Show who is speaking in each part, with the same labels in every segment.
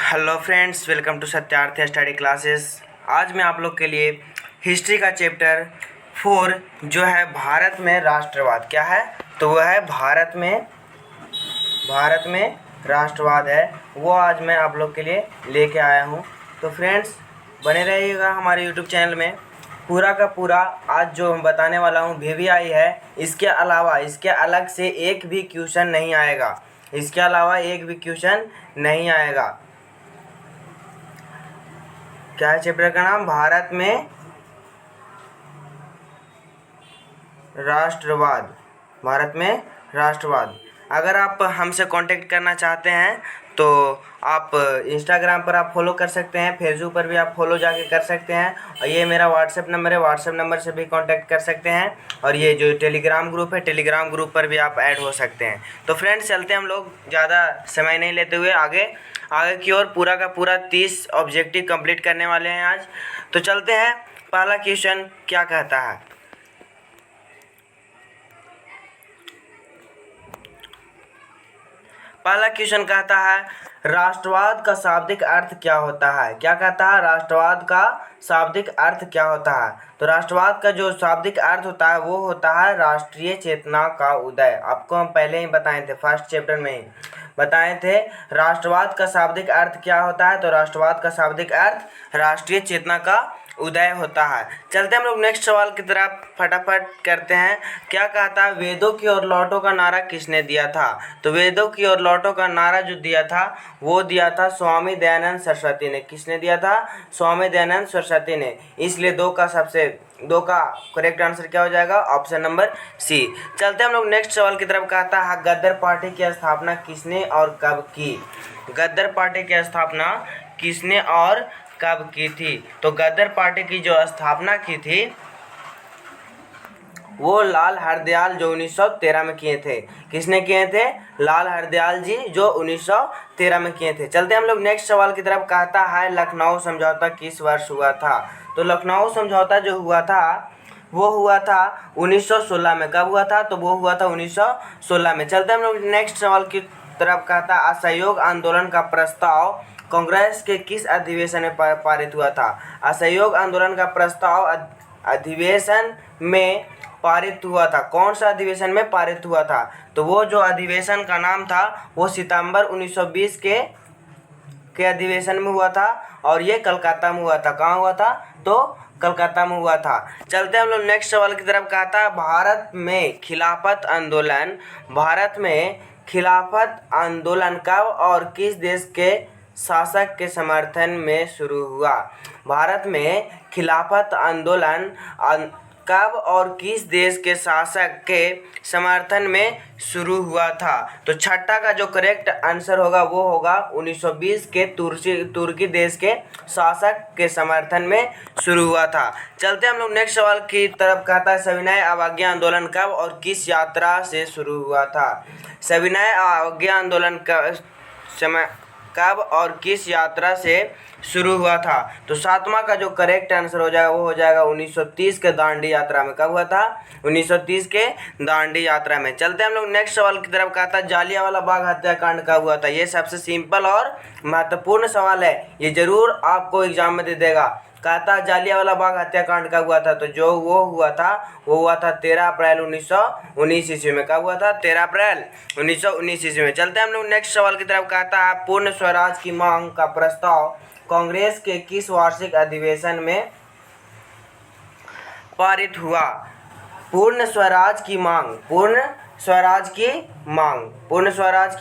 Speaker 1: Hello friends, welcome to Satyarth study classes. आज मैं आप लोग के लिए हिस्ट्री का चैप्टर 4 जो है भारत में राष्ट्रवाद क्या है, तो वह है भारत में राष्ट्रवाद है, वो आज मैं आप लोग के लिए लेके आया हूँ। तो फ्रेंड्स बने रहिएगा हमारे यूट्यूब चैनल में। पूरा का पूरा आज जो हम बताने वाला हूँ VVI है, इसके अलावा इसके अलग से एक भी क्वेश्चन नहीं आएगा, इसके अलावा एक भी क्वेश्चन नहीं आएगा। क्या है चैप्टर का नाम? भारत में राष्ट्रवाद। भारत में राष्ट्रवाद। अगर आप हमसे कांटेक्ट करना चाहते हैं तो आप इंस्टाग्राम पर आप फॉलो कर सकते हैं, फेसबुक पर भी आप फॉलो जाके कर सकते हैं, और ये मेरा व्हाट्सएप नंबर है, व्हाट्सएप नंबर से भी कांटेक्ट कर सकते हैं, और ये जो टेलीग्राम ग्रुप है, टेलीग्राम ग्रुप पर भी आप ऐड हो सकते हैं। तो फ्रेंड्स चलते हैं हम लोग ज़्यादा समय नहीं लेते हुए आगे की ओर। पूरा का पूरा 30 ऑब्जेक्टिव कंप्लीट करने वाले हैं आज। तो चलते हैं, पहला क्वेश्चन क्या कहता है। पहला क्वेश्चन कहता है राष्ट्रवाद का शाब्दिक अर्थ क्या होता है। क्या कहता है? राष्ट्रवाद का शाब्दिक अर्थ क्या होता है। तो राष्ट्रवाद का जो शाब्दिक अर्थ होता है वो होता है राष्ट्रीय चेतना का उदय। आपको हम पहले ही बताए थे, फर्स्ट चैप्टर में ही बताए थे राष्ट्रवाद का शाब्दिक अर्थ क्या होता है। तो राष्ट्रवाद का शाब्दिक अर्थ राष्ट्रीय चेतना का उदय होता है। चलते हम लोग नेक्स्ट सवाल की तरफ फटाफट करते हैं। क्या कहता है वेदों की ओर लौटो का नारा किसने दिया था। तो वेदों की ओर लौटो का नारा जो दिया था वो दिया था स्वामी दयानंद सरस्वती ने। किसने दिया था? स्वामी दयानंद सरस्वती ने। इसलिए दो का करेक्ट आंसर क्या हो जाएगा? Option number C. चलते हम लोग नेक्स्ट सवाल की तरफ। कहता है गद्दर पार्टी की स्थापना किसने और कब की। गद्दर पार्टी की स्थापना किसने और कब की थी। तो गद्दर पार्टी की जो स्थापना की थी वो लाल हरदयाल जो 1913 में किए थे। किसने किए थे? लाल हरदयाल जी जो 1913 में किए थे। चलते हम लोग नेक्स्ट सवाल की तरफ। कहता है लखनऊ समझौता किस वर्ष हुआ था। तो लखनऊ समझौता जो हुआ था वो हुआ था 1916 में। कब हुआ था? तो वो हुआ था 1916 में। चलते हम लोग नेक्स्ट सवाल की तरफ। कहता असहयोग आंदोलन का प्रस्ताव कांग्रेस के किस अधिवेशन में पारित हुआ था। असहयोग आंदोलन का प्रस्ताव अधिवेशन में पारित हुआ था। कौन सा अधिवेशन में पारित हुआ था? तो वो जो अधिवेशन का नाम था वो सितंबर 1920 के अधिवेशन में हुआ था, और ये कलकत्ता में हुआ था। कहाँ हुआ था? तो कलकत्ता में हुआ था। चलते हम लोग नेक्स्ट सवाल की तरफ। कहता है भारत में खिलाफत आंदोलन कब और किस देश के शासक के समर्थन में शुरू हुआ। भारत में खिलाफत आंदोलन कब और किस देश के शासक के समर्थन में शुरू हुआ था। तो छठा का जो करेक्ट आंसर होगा वो होगा 1920 के तुर्की देश के शासक के समर्थन में शुरू हुआ था। चलते हम लोग नेक्स्ट सवाल की तरफ। कहता है सविनय अवज्ञा आंदोलन कब और किस यात्रा से शुरू हुआ था। सविनय अवज्ञा आंदोलन का समय कब और किस यात्रा से शुरू हुआ था। तो सातवां का जो करेक्ट आंसर हो जाएगा वो हो जाएगा 1930 के दांडी यात्रा में। कब हुआ था? 1930 के दांडी यात्रा में। चलते हम लोग नेक्स्ट सवाल की तरफ। कहता है जालियांवाला बाग हत्याकांड कब हुआ था। ये सबसे सिंपल और महत्वपूर्ण सवाल है, ये जरूर आपको एग्जाम में दे देगा। कहता जालियांवाला बाग हत्याकांड कब हुआ था। तो जो वो हुआ था 13 अप्रैल 1919 ईस्वी में। कब हुआ था? 13 अप्रैल 1919 ईस्वी में। चलते हैं हम लोग नेक्स्ट सवाल की तरफ। कहता है पूर्ण स्वराज की मांग का प्रस्ताव कांग्रेस के किस वार्षिक अधिवेशन में पारित हुआ। पूर्ण स्वराज की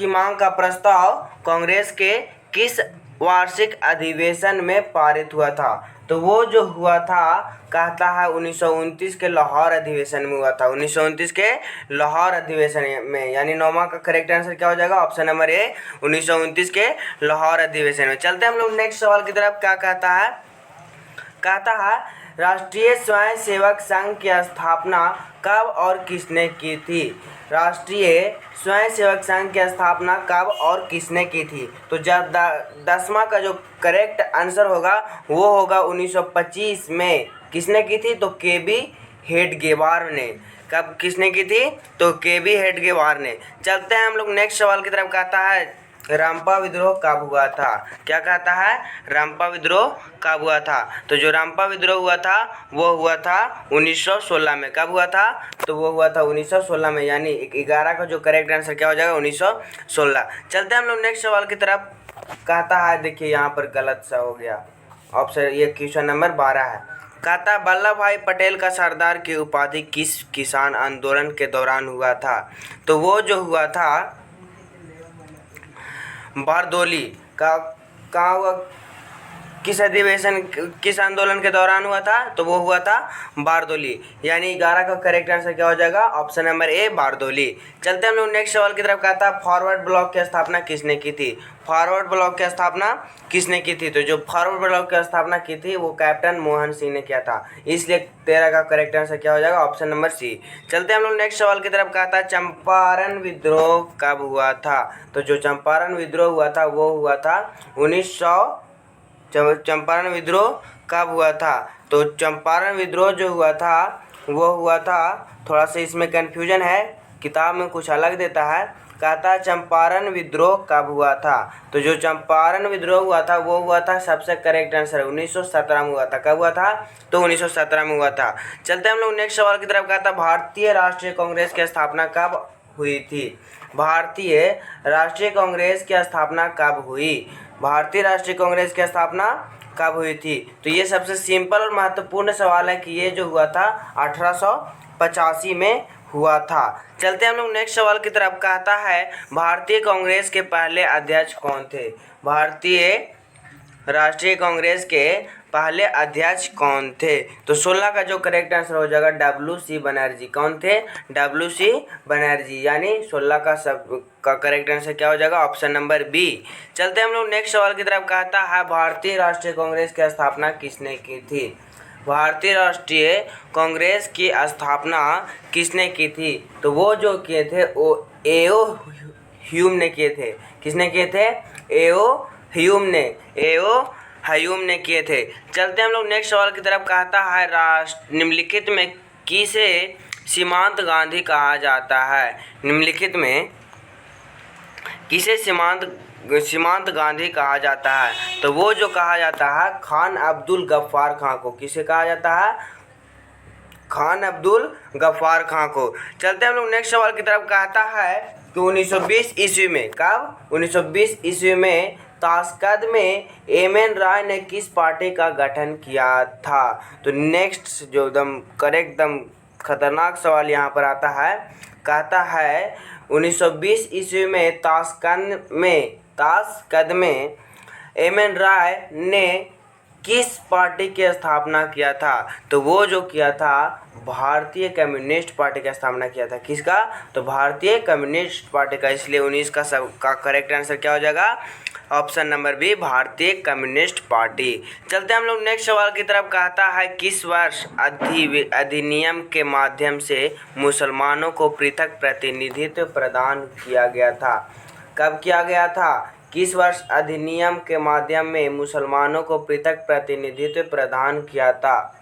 Speaker 1: मांग का प्रस्ताव कांग्रेस के किस वार्षिक अधिवेशन में पारित हुआ था। तो वो जो हुआ था कहता है 1929 के लाहौर अधिवेशन में हुआ था। 1929 के लाहौर अधिवेशन में, यानी नौवां का करेक्ट आंसर क्या हो जाएगा? ऑप्शन नंबर ए 1929 के लाहौर अधिवेशन में। चलते हम लोग नेक्स्ट सवाल की तरफ। क्या कहता है राष्ट्रीय स्वयंसेवक संघ की स्थापना कब और किसने की थी। राष्ट्रीय स्वयंसेवक संघ की स्थापना कब और किसने की थी। तो जब 10वां का जो करेक्ट आंसर होगा वो होगा 1925 में। किसने की थी? तो KB हेडगेवार ने। कब किसने की थी? तो KB हेडगेवार ने। चलते हैं हम लोग नेक्स्ट सवाल की तरफ। कहता है रामपा विद्रोह कब हुआ था? क्या कहता है? रामपा विद्रोह कब हुआ था? तो जो रामपा विद्रोह हुआ था वो हुआ था 1916 में। कब हुआ था? तो वो हुआ था 1916 में, यानी 11 का जो करेक्ट आंसर क्या हो जाएगा? 1916। चलते हैं हम लोग नेक्स्ट सवाल की तरफ। कहता है, देखिए यहाँ पर गलत सा हो गया ऑप्शन, ये क्वेश्चन नंबर 12 है। कहता वल्लभ भाई पटेल का सरदार की उपाधि किस किसान आंदोलन के दौरान हुआ था? तो वो जो हुआ था बारदोली का, कहाँ हुआ, किस अधिवेशन, किस आंदोलन के दौरान हुआ था? तो वो हुआ था बारदोली, यानी 11 का करेक्ट आंसर क्या हो जाएगा? Option number A Bardoli. चलते हम लोग नेक्स्ट सवाल की तरफ। कहता है फॉरवर्ड ब्लॉक की स्थापना किसने की थी? फॉरवर्ड ब्लॉक की स्थापना किसने की थी? तो जो फॉरवर्ड ब्लॉक की स्थापना की थी वो कैप्टन मोहन सिंह ने किया था, इसलिए 13 का करेक्ट आंसर क्या हो जाएगा? Option number C. चलते हम लोग नेक्स्ट सवाल की तरफ। कहता है चंपारण विद्रोह कब हुआ था? तो जो चंपारण विद्रोह हुआ था वो हुआ था 1900। चंपारण विद्रोह कब हुआ था? तो चंपारण विद्रोह जो हुआ था वो हुआ था, थोड़ा सा इसमें कन्फ्यूजन है, किताब में कुछ अलग देता है। कहता है चंपारण विद्रोह कब हुआ था? तो जो चंपारण विद्रोह हुआ था वो हुआ था, सबसे करेक्ट आंसर 1917 में हुआ था। कब हुआ था? तो 1917 में हुआ था। चलते हम लोग नेक्स्ट सवाल की तरफ। कहता भारतीय राष्ट्रीय कांग्रेस की स्थापना कब हुई थी? भारतीय राष्ट्रीय कांग्रेस की स्थापना कब हुई? भारतीय राष्ट्रीय कांग्रेस की स्थापना कब हुई थी? तो ये सबसे सिंपल और महत्वपूर्ण सवाल है कि ये जो हुआ था 1885 में हुआ था। चलते हम लोग नेक्स्ट सवाल की तरफ। कहता है भारतीय कांग्रेस के पहले अध्यक्ष कौन थे? भारतीय राष्ट्रीय कांग्रेस के पहले अध्यक्ष कौन थे? तो 16 का जो करेक्ट आंसर हो जाएगा डब्ल्यू.सी. बनर्जी। कौन थे? डब्ल्यू.सी. बनर्जी, यानी 16 का सब का करेक्ट आंसर क्या हो जाएगा? Option number B. चलते हम लोग नेक्स्ट सवाल की तरफ। कहता है भारतीय राष्ट्रीय कांग्रेस की स्थापना किसने की थी? भारतीय राष्ट्रीय कांग्रेस की स्थापना किसने की थी? तो वो जो किए थे वो ए.ओ. ह्यूम ने किए थे। किसने किए थे? ए.ओ. ह्यूम ने किए थे। चलते हम लोग नेक्स्ट सवाल की तरफ। कहता है निम्नलिखित में किसे सीमांत गांधी कहा जाता है? निम्नलिखित में किसे सीमांत गांधी कहा जाता है? तो वो जो कहा जाता है खान अब्दुल गफ्फार खां को। किसे कहा जाता है? खान अब्दुल गफ्फार खां को। चलते हम लोग नेक्स्ट सवाल की तरफ। कहता है कि 1920 ईस्वी में, कब? 1920 ईस्वी में ताशकंद में एम.एन. राय ने किस पार्टी का गठन किया था? तो नेक्स्ट जो एकदम करेक्ट, एकदम खतरनाक सवाल यहाँ पर आता है। कहता है 1920 ईस्वी में ताशकंद में एम.एन. राय ने किस पार्टी की स्थापना किया था? तो वो जो किया था भारतीय कम्युनिस्ट पार्टी का स्थापना किया था। किसका? तो भारतीय कम्युनिस्ट पार्टी का, इसलिए 19 का सब का करेक्ट आंसर क्या हो जाएगा? ऑप्शन नंबर बी, भारतीय कम्युनिस्ट पार्टी। चलते हम लोग नेक्स्ट सवाल की तरफ। कहता है किस वर्ष अधिनियम के माध्यम से मुसलमानों को पृथक प्रतिनिधित्व प्रदान किया गया था? कब किया गया था? किस वर्ष अधिनियम के माध्यम में मुसलमानों को पृथक प्रतिनिधित्व प्रदान किया था?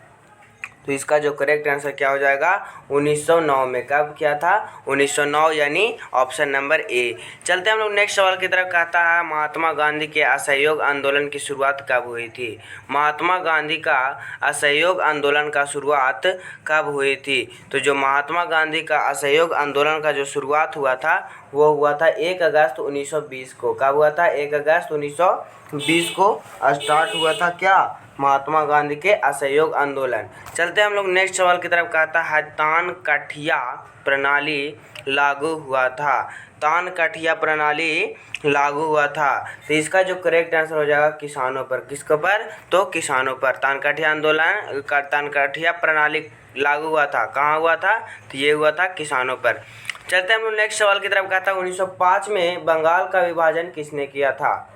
Speaker 1: तो इसका जो करेक्ट आंसर क्या हो जाएगा? 1909 में। कब किया था? 1909, यानी ऑप्शन नंबर ए। चलते हम लोग नेक्स्ट सवाल की तरफ। कहता है महात्मा गांधी के असहयोग आंदोलन की शुरुआत कब हुई थी? महात्मा गांधी का असहयोग आंदोलन का शुरुआत कब हुई थी? तो जो महात्मा गांधी का असहयोग आंदोलन का जो शुरुआत हुआ था वो हुआ था 1 अगस्त 1920 को। कब हुआ था? 1 अगस्त 1920 को स्टार्ट हुआ था क्या? महात्मा गांधी के असहयोग आंदोलन। चलते हम लोग नेक्स्ट सवाल की तरफ। कहता है तान कठिया प्रणाली लागू हुआ था? तान कठिया प्रणाली लागू हुआ था, तो इसका जो करेक्ट आंसर हो जाएगा किसानों पर। किसके पर? तो किसानों पर। तान कठिया प्रणाली लागू हुआ था, कहाँ हुआ था? तो ये हुआ था किसानों पर। चलते हम लोग नेक्स्ट सवाल की तरफ। कहता है 1905 में बंगाल का विभाजन किसने किया था?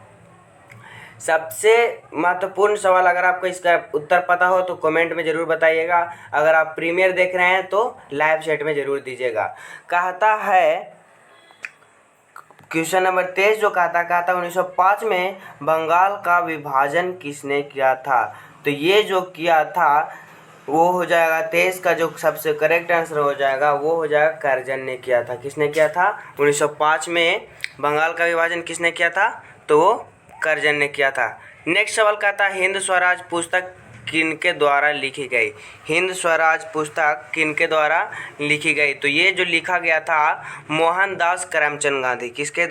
Speaker 1: सबसे महत्वपूर्ण सवाल, अगर आपको इसका उत्तर पता हो तो कमेंट में ज़रूर बताइएगा। अगर आप प्रीमियर देख रहे हैं तो लाइव चैट में ज़रूर दीजिएगा। कहता है क्वेश्चन नंबर 23 जो कहता 1905 में बंगाल का विभाजन किसने किया था? तो ये जो किया था वो हो जाएगा 23 का जो सबसे करेक्ट आंसर हो जाएगा वो हो जाएगा करजन ने किया था। किसने किया था? 1905 में बंगाल का विभाजन किसने किया था? तो वो कर्जन ने किया था। नेक्स्ट सवाल कहता है हिंद स्वराज पुस्तक किनके द्वारा लिखी गई? हिंद स्वराज पुस्तक किनके द्वारा लिखी गई? तो ये जो लिखा गया था मोहनदास करमचंद गांधी। किसके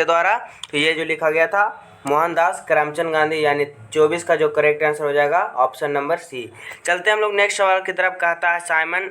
Speaker 1: द्वारा? तो ये जो लिखा गया था मोहनदास करमचंद गांधी, यानी 24 का जो करेक्ट आंसर हो जाएगा ऑप्शन नंबर सी। चलते हम लोग नेक्स्ट सवाल की तरफ। कहता है साइमन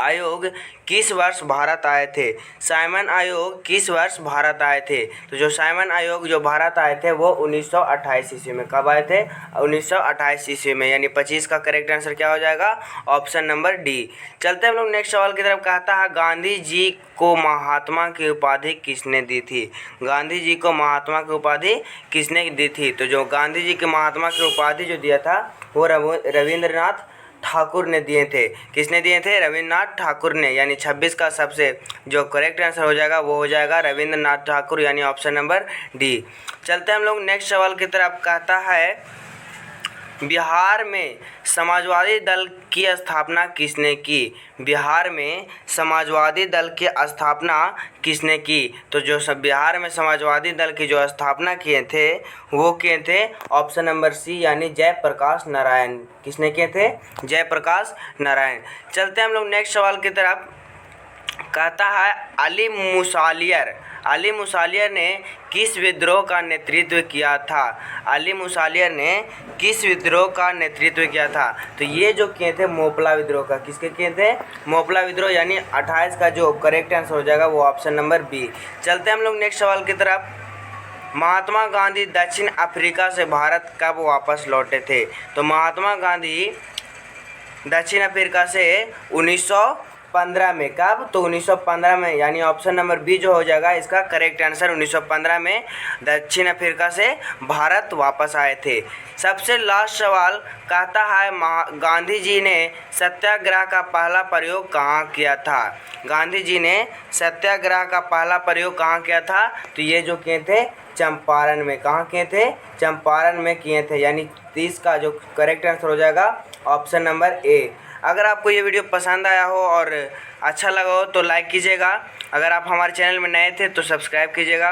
Speaker 1: आयोग किस वर्ष भारत आए थे? साइमन आयोग किस वर्ष भारत आए थे? तो जो साइमन आयोग जो भारत आए थे वो 1928 ईस्वी में। कब आए थे? 1928 ईस्वी में, यानी 25 का करेक्ट आंसर क्या हो जाएगा? Option number D. चलते हम लोग नेक्स्ट सवाल की तरफ। कहता है गांधी जी को महात्मा की उपाधि किसने दी थी? गांधी जी को महात्मा की उपाधि किसने दी थी? तो जो गांधी जी के महात्मा की उपाधि जो दिया था वो रविंद्रनाथ ठाकुर ने दिए थे। किसने दिए थे? रविंद्रनाथ ठाकुर ने, यानी 26 का सबसे जो करेक्ट आंसर हो जाएगा वो हो जाएगा रविंद्रनाथ ठाकुर, यानी ऑप्शन नंबर डी। चलते हम लोग नेक्स्ट सवाल की तरफ। कहता है बिहार में समाजवादी दल की स्थापना किसने की? बिहार में समाजवादी दल की स्थापना किसने की? तो जो सब बिहार में समाजवादी दल की जो स्थापना किए थे वो किए थे ऑप्शन नंबर सी, यानी जयप्रकाश नारायण। किसने किए थे? जयप्रकाश नारायण। चलते हम लोग नेक्स्ट सवाल की तरफ। कहता है अली मुसालियर ने किस विद्रोह का नेतृत्व किया था? अली मुसालियर ने किस विद्रोह का नेतृत्व किया था? तो ये जो किए थे मोपला विद्रोह का। किसके किए थे? मोपला विद्रोह, यानी 28 का जो करेक्ट आंसर हो जाएगा वो ऑप्शन नंबर बी। चलते हम लोग नेक्स्ट सवाल की तरफ। महात्मा गांधी दक्षिण अफ्रीका से भारत कब वापस लौटे थे? तो महात्मा गांधी दक्षिण अफ्रीका से 1915 में। कब? तो 1915 में, यानी ऑप्शन नंबर बी जो हो जाएगा इसका करेक्ट आंसर। 1915 में दक्षिण अफ्रीका से भारत वापस आए थे। सबसे लास्ट सवाल कहता है गांधी जी ने सत्याग्रह का पहला प्रयोग कहाँ किया था? गांधी जी ने सत्याग्रह का पहला प्रयोग कहाँ किया था? तो ये जो किए थे चंपारण में। कहाँ किए थे? चंपारण में किए थे, यानी 30 का जो करेक्ट आंसर हो जाएगा ऑप्शन नंबर ए। अगर आपको ये वीडियो पसंद आया हो और अच्छा लगा हो तो लाइक कीजिएगा। अगर आप हमारे चैनल में नए थे तो सब्सक्राइब कीजिएगा।